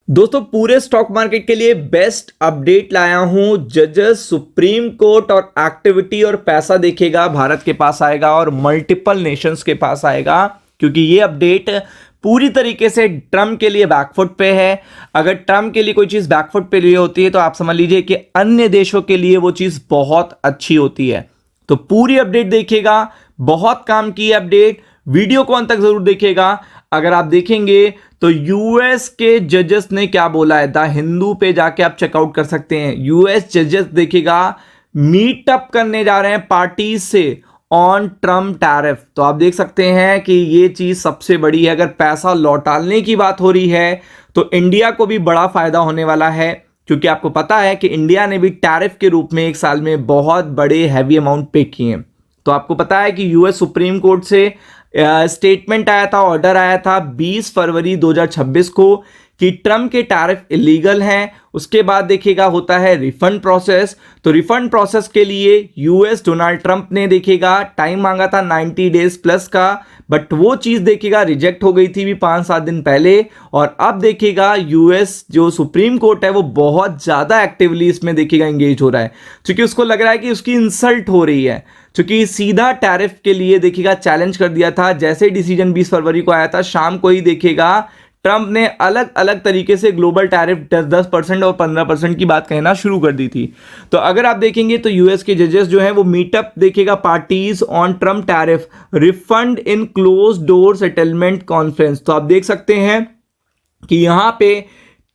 दोस्तों पूरे stock market के लिए बेस्ट अपडेट लाया हूं। जजेस सुप्रीम कोर्ट और एक्टिविटी और पैसा देखेगा भारत के पास आएगा और मल्टीपल नेशंस के पास आएगा, क्योंकि ये अपडेट पूरी तरीके से ट्रम्प के लिए बैकफुट पे है। अगर ट्रम्प के लिए कोई चीज बैकफुट पे लिए होती है तो आप समझ लीजिए कि अन्य देशों के लिए वो चीज बहुत अच्छी होती है। तो पूरी अपडेट देखिएगा, बहुत काम की अपडेट, वीडियो को अंत तक जरूर देखिएगा। अगर आप देखेंगे तो यूएस के जजेस ने क्या बोला है, द हिंदू पे जाके आप चेकआउट कर सकते हैं। यूएस जजेस देखिएगा मीटअप करने जा रहे हैं पार्टी से ऑन ट्रम्प टैरिफ। तो आप देख सकते हैं कि ये चीज सबसे बड़ी है। अगर पैसा लौटाने की बात हो रही है तो इंडिया को भी बड़ा फायदा होने वाला है, क्योंकि आपको पता है कि इंडिया ने भी टैरिफ के रूप में एक साल में बहुत बड़े हैवी अमाउंट पे किए हैं। तो आपको पता है कि यूएस सुप्रीम कोर्ट से स्टेटमेंट आया था, ऑर्डर आया था 20 फरवरी 2026 को कि ट्रम्प के टैरिफ इलीगल हैं। उसके बाद देखिएगा होता है रिफंड प्रोसेस। तो रिफंड प्रोसेस के लिए यूएस डोनाल्ड ट्रम्प ने देखिएगा टाइम मांगा था 90 डेज प्लस का, बट वो चीज देखिएगा रिजेक्ट हो गई थी भी 5-7 दिन पहले। और अब देखिएगा यूएस जो सुप्रीम कोर्ट है वो बहुत ज्यादा एक्टिवली इसमें देखिएगा एंगेज हो रहा है, क्योंकि उसको लग रहा है कि उसकी इंसल्ट हो रही है, क्योंकि सीधा टैरिफ के लिए देखिएगा चैलेंज कर दिया था। जैसे डिसीजन 20 फरवरी को आया था, शाम को ही देखिएगा ट्रम्प ने अलग अलग तरीके से ग्लोबल टैरिफ 10% और 15% की बात कहना शुरू कर दी थी। तो अगर आप देखेंगे तो यूएस के जजेस जो हैं वो मीटअप देखिएगा parties on Trump tariff refund in close door settlement conference. तो आप देख सकते हैं कि यहां पे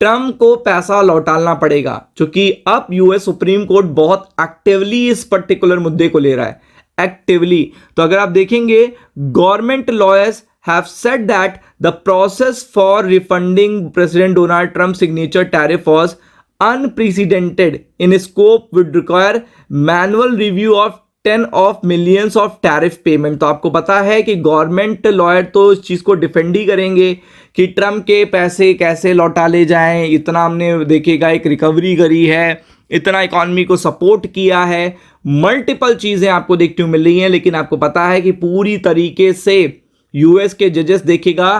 ट्रम्प को पैसा लौटाना पड़ेगा, क्योंकि अब यूएस सुप्रीम कोर्ट बहुत एक्टिवली इस पर्टिकुलर मुद्दे को ले रहा है, एक्टिवली। तो अगर आप देखेंगे government lawyers have said that the process for refunding President Donald Trump's signature tariff was unprecedented in scope, would require manual review of 10 of millions of tariff payment। तो आपको पता है कि गवर्नमेंट लॉयर तो इस चीज को डिफेंड ही करेंगे कि ट्रम्प के पैसे कैसे लौटा ले जाएं। इतना हमने देखिएगा एक रिकवरी करी है, इतना इकॉनमी को सपोर्ट किया है, मल्टीपल चीजें आपको देखने को मिल रही हैं। लेकिन आपको पता है कि पूरी तरीके से यूएस के जजेस देखिएगा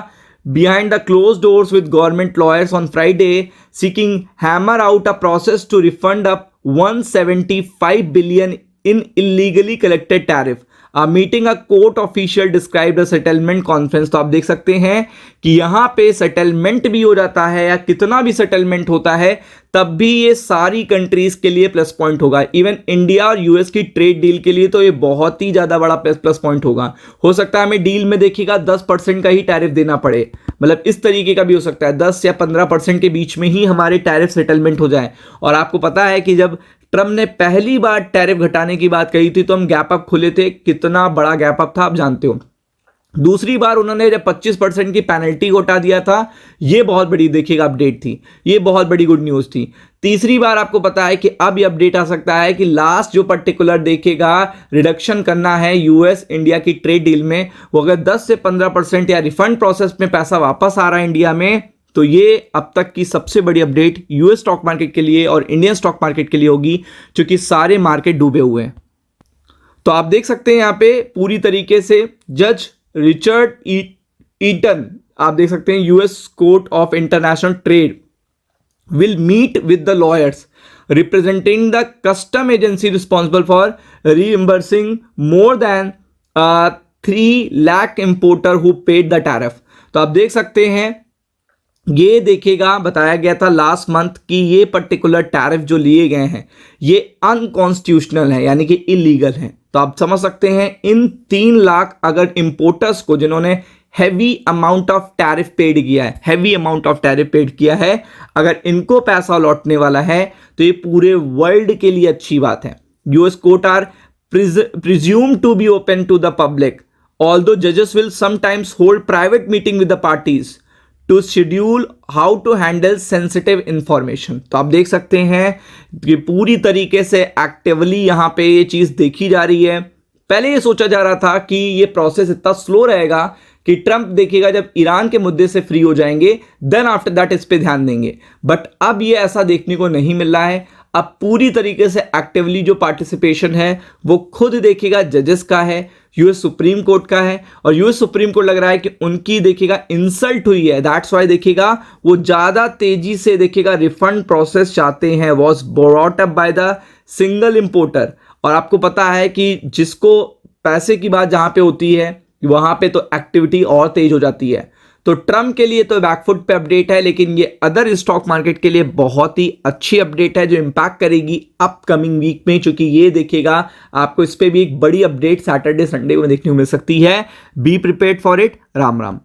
behind the closed doors with government lawyers on Friday seeking hammer out a process to refund up 175 billion in illegally collected tariff. A meeting a court official described a settlement conference। तो आप देख सकते हैं कि यहां पे settlement भी हो जाता है, या कितना भी सेटलमेंट होता है तब भी ये सारी कंट्रीज के लिए प्लस पॉइंट होगा। इवन इंडिया और यूएस की ट्रेड डील के लिए तो ये बहुत ही ज्यादा बड़ा प्लस पॉइंट होगा। हो सकता है हमें डील में देखिएगा 10% का ही टैरिफ देना पड़े, मतलब इस तरीके का भी हो सकता है 10 या 15% के बीच में ही हमारे टैरिफ सेटलमेंट हो जाए। और आपको पता है कि जब ट्रम्प ने पहली बार टैरिफ घटाने की बात कही थी तो हम गैप अप खुले थे, कितना बड़ा गैप अप था आप जानते हो। दूसरी बार उन्होंने जब 25% की पेनल्टी को हटा दिया था, ये बहुत बड़ी देखिएगा अपडेट थी, ये बहुत बड़ी गुड न्यूज थी। तीसरी बार आपको पता है कि अब ये अपडेट आ सकता है कि लास्ट जो पर्टिकुलर देखिएगा रिडक्शन करना है यूएस इंडिया की ट्रेड डील में, वो अगर 10 से 15% या रिफंड प्रोसेस में पैसा वापस आ रहा है इंडिया में, तो ये अब तक की सबसे बड़ी अपडेट यूएस स्टॉक मार्केट के लिए और इंडियन स्टॉक मार्केट के लिए होगी, क्योंकि सारे मार्केट डूबे हुए हैं। तो आप देख सकते हैं यहां पे पूरी तरीके से जज रिचर्ड ईटन, आप देख सकते हैं US court of international trade will meet with the lawyers representing the custom agency responsible for reimbursing more than 3 lakh importer who paid the tariff. तो आप देख सकते हैं ये देखिएगा बताया गया था लास्ट मंथ कि ये पर्टिकुलर टैरिफ जो लिए गए हैं ये अनकॉन्स्टिट्यूशनल है, यानी कि इलीगल है। तो आप समझ सकते हैं इन 3 लाख अगर इंपोर्टर्स को जिन्होंने heavy amount of tariff paid किया है, heavy amount of tariff paid किया है, अगर इनको पैसा लौटने वाला है तो ये पूरे वर्ल्ड के लिए अच्छी बात है। US court are presumed to be open to the public, although जजेस will sometimes hold private meeting with the parties to schedule how to handle sensitive information. तो आप देख सकते हैं कि पूरी तरीके से एक्टिवली यहां पे ये चीज देखी जा रही है। पहले ये सोचा जा रहा था कि ये प्रोसेस इतना स्लो रहेगा कि ट्रम्प देखिएगा जब ईरान के मुद्दे से फ्री हो जाएंगे देन आफ्टर दैट इस पे ध्यान देंगे, बट अब ये ऐसा देखने को नहीं मिल रहा है। अब पूरी तरीके से एक्टिवली जो पार्टिसिपेशन है वो खुद देखिएगा जजेस का है, यूएस सुप्रीम कोर्ट का है, और यूएस सुप्रीम कोर्ट लग रहा है कि उनकी देखिएगा इंसल्ट हुई है, दैट्स वाई देखिएगा वो ज्यादा तेजी से देखिएगा रिफंड प्रोसेस चाहते हैं, was brought up by the single importer. और आपको पता है कि जिसको पैसे की बात जहां पे होती है वहां पे तो एक्टिविटी और तेज हो जाती है। तो ट्रम्प के लिए तो बैकफुट पे अपडेट है, लेकिन ये अदर स्टॉक मार्केट के लिए बहुत ही अच्छी अपडेट है जो इंपैक्ट करेगी अपकमिंग वीक में, क्योंकि ये देखिएगा आपको इस पे भी एक बड़ी अपडेट सैटरडे संडे को देखने को मिल सकती है। Be prepared for it. Ram Ram.